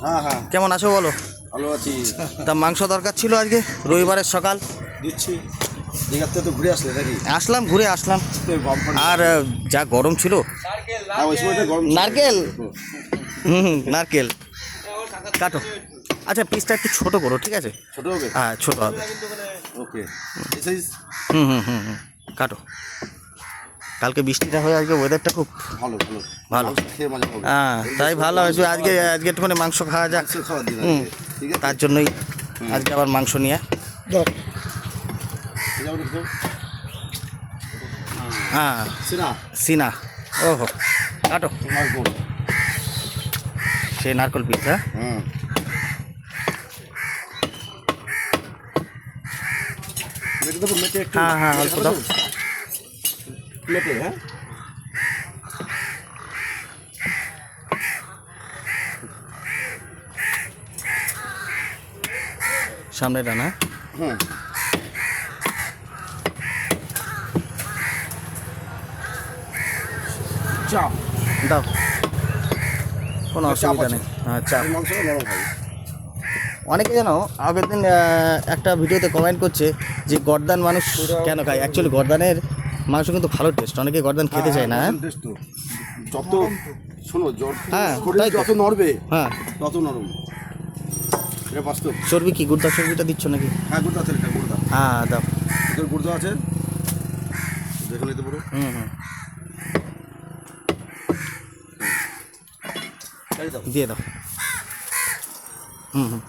হ্যাঁ হ্যাঁ, কেমন আছো বলো? ভালো আছি। তা মাংস দরকার ছিল আজকে, রবিবারের সকাল। দিচ্ছি। দীঘার থেকে তো ঘুরে আসলে নাকি? আসলাম, ঘুরে আসলাম। আর যা গরম ছিল। হ্যাঁ, ওই সময়টা গরম ছিল। নারকেল। নারকেল কাটো। আচ্ছা, পিসটা একটু ছোট করো, ঠিক আছে? ছোট হবে? হ্যাঁ, ছোট হবে। ওকে। এই সাইজ? কাটো। কালকে বৃষ্টিটা হয়ে আজকে ওয়েদারটা খুব ভালো ভালো ভালো। মাংস খেয়ে মজা হবে। হ্যাঁ, তাই ভালো হয়েছে। আজকে একটুখানি মাংস খাওয়া যাক। মাংস খাওয়ার দিন হুম। আজকে, ঠিক আছে? তার জন্যই আজকে আবার মাংস নিয়ে। হ্যাঁ, সিনা সিনা। ওহো, কাটো। নারকোল। সে নারকল পিস। হ্যাঁ, হুম। মেটে দেবো, মেটে একটু। হ্যাঁ হ্যাঁ, অল্প দাও। প্লেটে, হ্যাঁ। সামনে ডানা। হুম। চাপ দাও, কোনো চাপ অসুবিধা আছে। নেই। হ্যাঁ, চাপ। মাংস নরম হবে। অনেকে যেন আগের দিন একটা ভিডিওতে কমেন্ট করছে যে গর্দান মানুষ কেন খায়। অ্যাকচুয়ালি গর্দানের মাংস কিন্তু ভালো টেস্ট, অনেকে গর্দান খেতে চায় না। টেস্ট তো যত শোনো, হ্যাঁ, শরীর তাই তো। যত নড়বে হ্যাঁ, তত নরম। এটা বাস্তব। চর্বি কি গুড়দা চর্বিটা দিচ্ছ নাকি? হ্যাঁ, গুড়দা আছে, এটা গুড়দা। হ্যাঁ, দাও। এদের গুড়দা আছে, দেখে নিতে পারো। হুম হুম, এই দাও। দিয়ে দাও। হুম হুম।